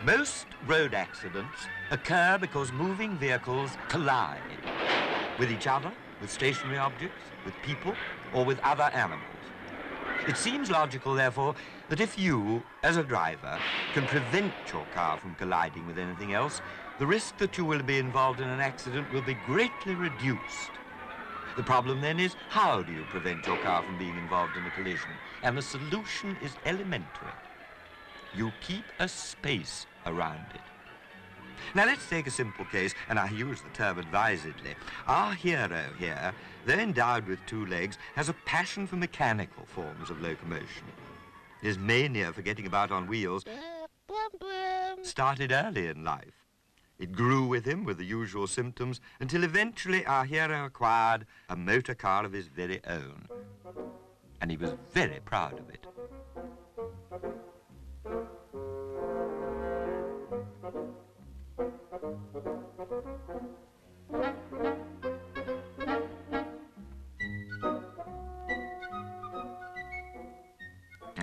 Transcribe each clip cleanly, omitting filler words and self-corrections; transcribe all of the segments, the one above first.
Most road accidents occur because moving vehicles collide with each other, with stationary objects, with people, or with other animals. It seems logical, therefore, that if you, as a driver, can prevent your car from colliding with anything else, the risk that you will be involved in an accident will be greatly reduced. The problem then is, how do you prevent your car from being involved in a collision? And the solution is elementary. You keep a space around it. Now let's take a simple case, and I use the term advisedly. Our hero here, though endowed with 2 legs, has a passion for mechanical forms of locomotion. His mania for getting about on wheels started early in life. It grew with him with the usual symptoms until eventually our hero acquired a motor car of his very own. And he was very proud of it.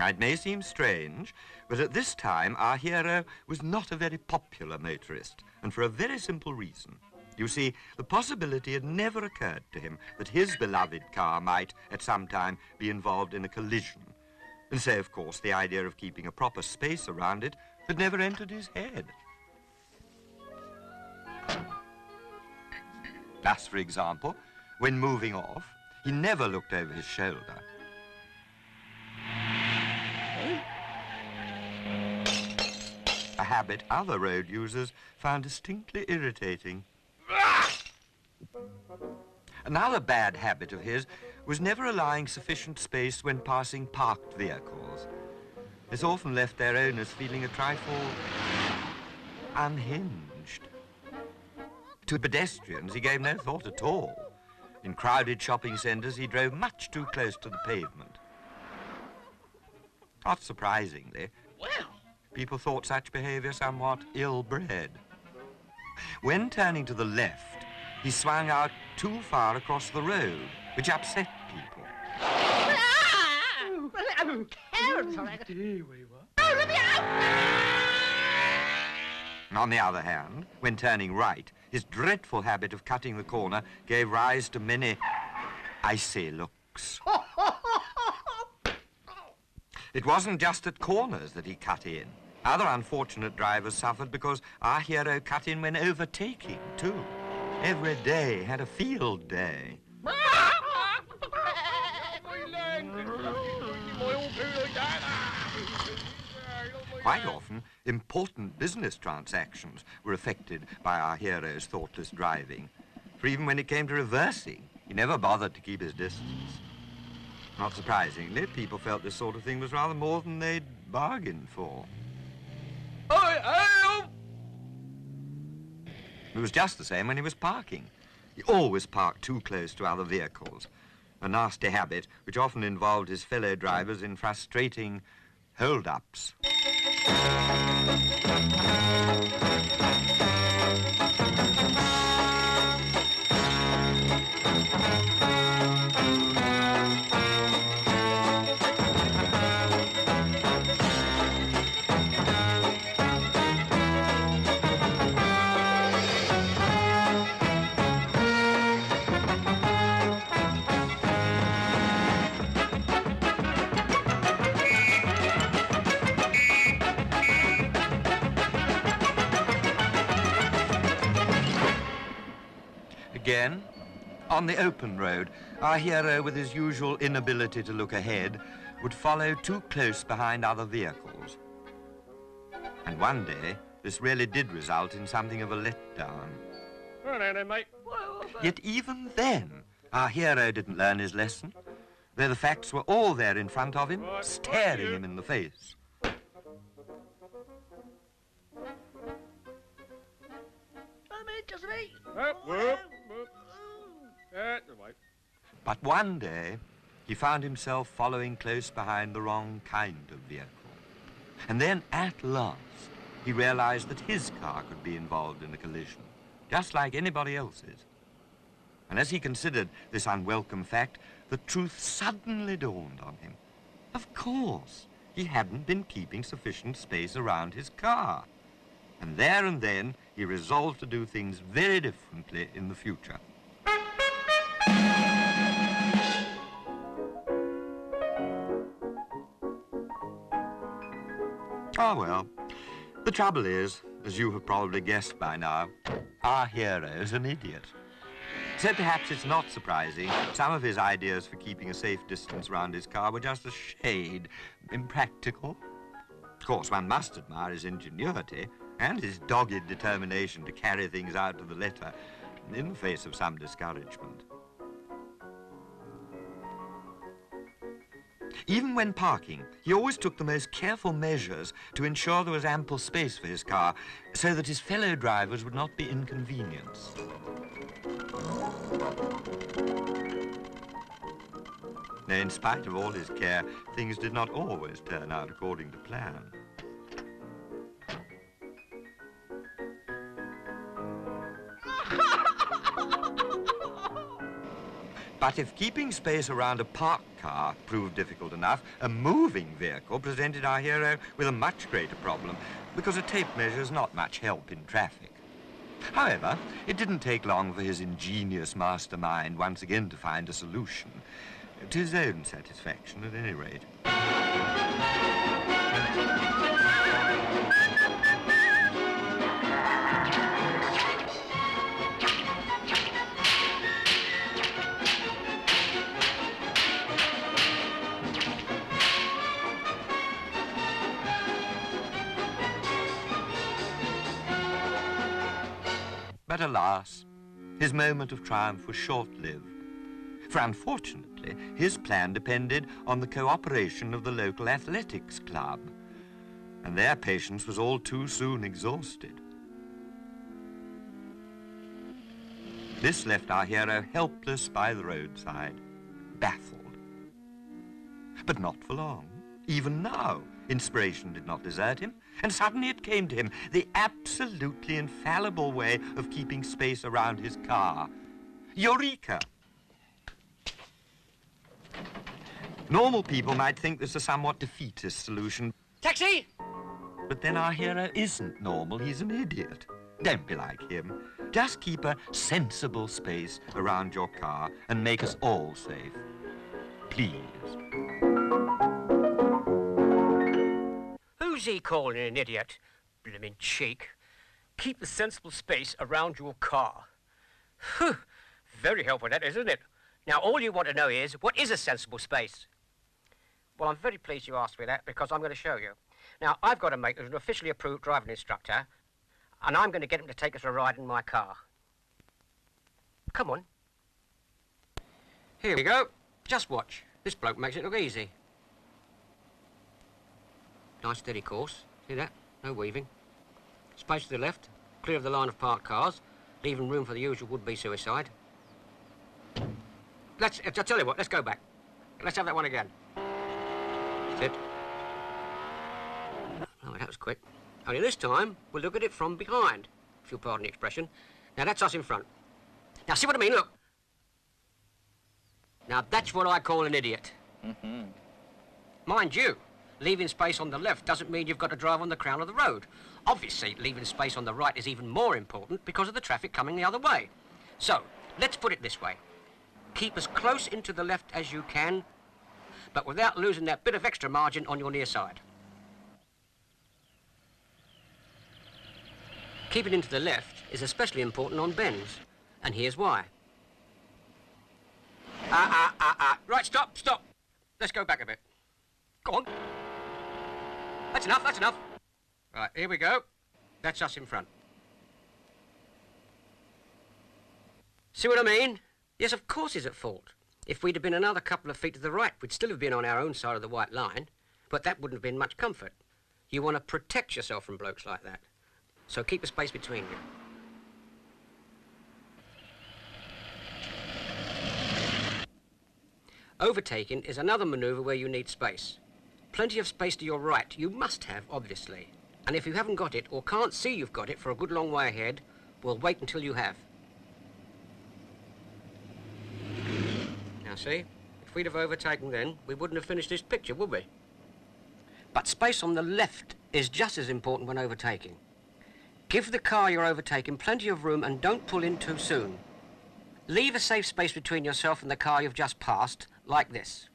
It may seem strange, but at this time our hero was not a very popular motorist, and for a very simple reason. You see, the possibility had never occurred to him that his beloved car might, at some time, be involved in a collision. And so, of course, the idea of keeping a proper space around it had never entered his head. Thus, for example, when moving off, he never looked over his shoulder. A habit other road users found distinctly irritating. Another bad habit of his was never allowing sufficient space when passing parked vehicles. This often left their owners feeling a trifle unhinged. To pedestrians, he gave no thought at all. In crowded shopping centres, he drove much too close to the pavement. Not surprisingly, people thought such behaviour somewhat ill-bred. When turning to the left, he swung out too far across the road, which upset people. On the other hand, when turning right, his dreadful habit of cutting the corner gave rise to many icy looks. It wasn't just at corners that he cut in. Other unfortunate drivers suffered because our hero cut in when overtaking, too. Every day had a field day. Quite often, important business transactions were affected by our hero's thoughtless driving. For even when it came to reversing, he never bothered to keep his distance. Not surprisingly, people felt this sort of thing was rather more than they'd bargained for. It was just the same when he was parking. He always parked too close to other vehicles, a nasty habit which often involved his fellow drivers in frustrating hold-ups. Again, on the open road, our hero, with his usual inability to look ahead, would follow too close behind other vehicles. And one day, this really did result in something of a letdown. Hello, mate. Yet even then, our hero didn't learn his lesson, though the facts were all there in front of him, staring him in the face. Just me. But one day, he found himself following close behind the wrong kind of vehicle. And then, at last, he realized that his car could be involved in a collision, just like anybody else's. And as he considered this unwelcome fact, the truth suddenly dawned on him. Of course, he hadn't been keeping sufficient space around his car. And there and then, he resolved to do things very differently in the future. Ah, well, the trouble is, as you have probably guessed by now, our hero is an idiot. So perhaps it's not surprising some of his ideas for keeping a safe distance around his car were just a shade impractical. Of course, one must admire his ingenuity and his dogged determination to carry things out to the letter in the face of some discouragement. Even when parking, he always took the most careful measures to ensure there was ample space for his car so that his fellow drivers would not be inconvenienced. Now, in spite of all his care, things did not always turn out according to plan. But if keeping space around a parked car proved difficult enough, a moving vehicle presented our hero with a much greater problem, because a tape measure is not much help in traffic. However, it didn't take long for his ingenious mastermind once again to find a solution, to his own satisfaction at any rate. But alas, his moment of triumph was short-lived. For unfortunately, his plan depended on the cooperation of the local athletics club, and their patience was all too soon exhausted. This left our hero helpless by the roadside, baffled. But not for long. Even now, inspiration did not desert him, and suddenly it came to him, the absolutely infallible way of keeping space around his car. Eureka! Normal people might think this a somewhat defeatist solution. Taxi! But then our hero isn't normal, he's an idiot. Don't be like him. Just keep a sensible space around your car and make us all safe. Please. Who's he calling an idiot? Blimmin' cheek. Keep a sensible space around your car. Whew. Very helpful, that, isn't it? Now, all you want to know is, what is a sensible space? Well, I'm very pleased you asked me that, because I'm going to show you. Now, I've got a mate who's an officially approved driving instructor, and I'm going to get him to take us for a ride in my car. Come on. Here we go. Just watch. This bloke makes it look easy. Nice steady course. See that? No weaving. Space to the left, clear of the line of parked cars, leaving room for the usual would-be suicide. I'll tell you what, let's go back. Let's have that one again. That's it. Oh, that was quick. Only this time, we'll look at it from behind, if you'll pardon the expression. Now, that's us in front. Now, see what I mean? Look. Now, that's what I call an idiot. Mm-hmm. Mind you, leaving space on the left doesn't mean you've got to drive on the crown of the road. Obviously, leaving space on the right is even more important because of the traffic coming the other way. So, let's put it this way. Keep as close into the left as you can, but without losing that bit of extra margin on your near side. Keeping into the left is especially important on bends, and here's why. Right, stop. Let's go back a bit. Go on. That's enough. Right, here we go. That's us in front. See what I mean? Yes, of course he's at fault. If we'd have been another couple of feet to the right, we'd still have been on our own side of the white line, but that wouldn't have been much comfort. You want to protect yourself from blokes like that. So keep a space between you. Overtaking is another manoeuvre where you need space. Plenty of space to your right you must have, obviously. And if you haven't got it, or can't see you've got it for a good long way ahead, we'll wait until you have. Now see, if we'd have overtaken then, we wouldn't have finished this picture, would we? But space on the left is just as important when overtaking. Give the car you're overtaking plenty of room and don't pull in too soon. Leave a safe space between yourself and the car you've just passed, like this.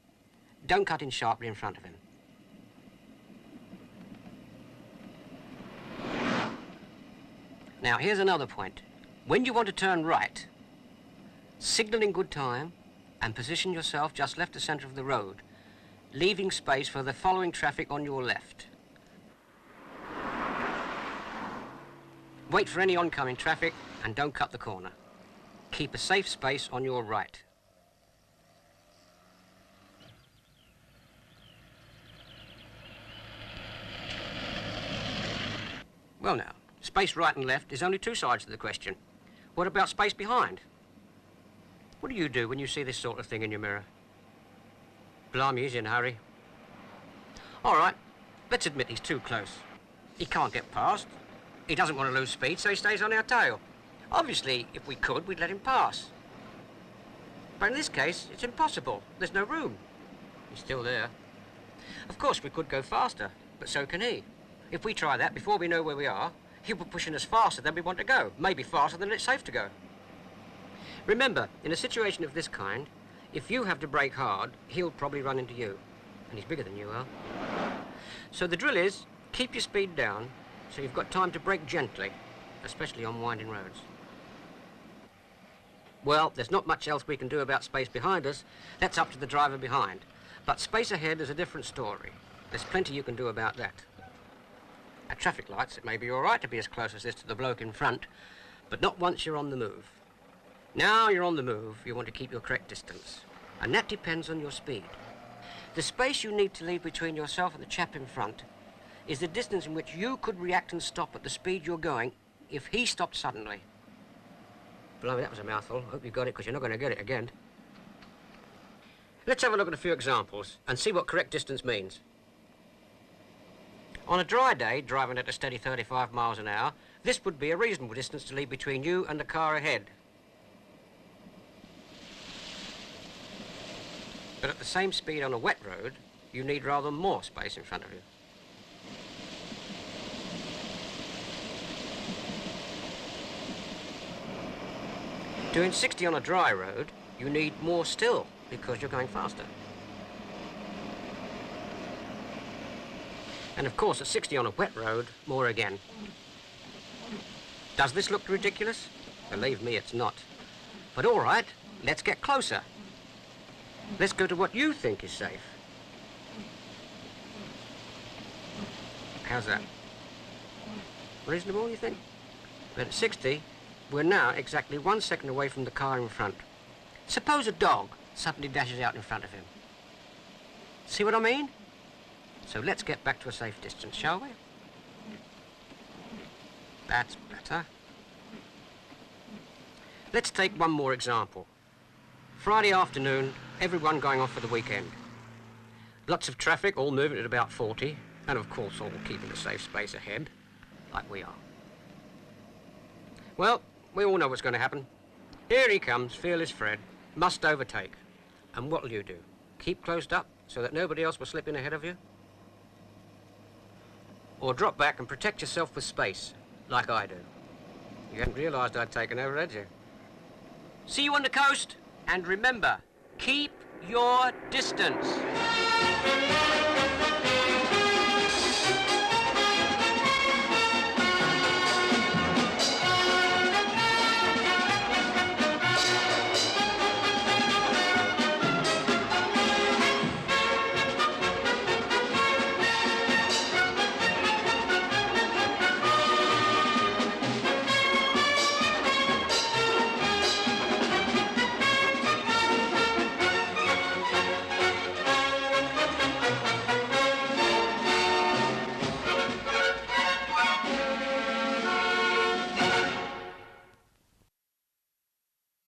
Don't cut in sharply in front of him. Now, here's another point. When you want to turn right, signal in good time and position yourself just left the centre of the road, leaving space for the following traffic on your left. Wait for any oncoming traffic and don't cut the corner. Keep a safe space on your right. Well now, space right and left is only two sides to the question. What about space behind? What do you do when you see this sort of thing in your mirror? Blimey, he's in a hurry. All right, let's admit he's too close. He can't get past. He doesn't want to lose speed, so he stays on our tail. Obviously, if we could, we'd let him pass. But in this case, it's impossible. There's no room. He's still there. Of course, we could go faster, but so can he. If we try that, before we know where we are, he'll be pushing us faster than we want to go, maybe faster than it's safe to go. Remember, in a situation of this kind, if you have to brake hard, he'll probably run into you. And he's bigger than you are. So the drill is, keep your speed down, so you've got time to brake gently, especially on winding roads. Well, there's not much else we can do about space behind us. That's up to the driver behind. But space ahead is a different story. There's plenty you can do about that. At traffic lights, it may be all right to be as close as this to the bloke in front, but not once you're on the move. Now you're on the move, you want to keep your correct distance, and that depends on your speed. The space you need to leave between yourself and the chap in front is the distance in which you could react and stop at the speed you're going if he stopped suddenly. Blimey, that was a mouthful. Hope you got it, because you're not going to get it again. Let's have a look at a few examples and see what correct distance means. On a dry day, driving at a steady 35 miles an hour, this would be a reasonable distance to leave between you and the car ahead. But at the same speed on a wet road, you need rather more space in front of you. Doing 60 on a dry road, you need more still, because you're going faster. And of course, at 60 on a wet road, more again. Does this look ridiculous? Believe me, it's not. But all right, let's get closer. Let's go to what you think is safe. How's that? Reasonable, you think? But at 60, we're now exactly 1 second away from the car in front. Suppose a dog suddenly dashes out in front of him. See what I mean? So let's get back to a safe distance, shall we? That's better. Let's take one more example. Friday afternoon, everyone going off for the weekend. Lots of traffic, all moving at about 40, and of course all keeping a safe space ahead, like we are. Well, we all know what's going to happen. Here he comes, fearless Fred, must overtake. And what'll you do? Keep closed up so that nobody else will slip in ahead of you? Or drop back and protect yourself with space, like I do. You hadn't realised I'd taken over, had you? See you on the coast, and remember, keep your distance.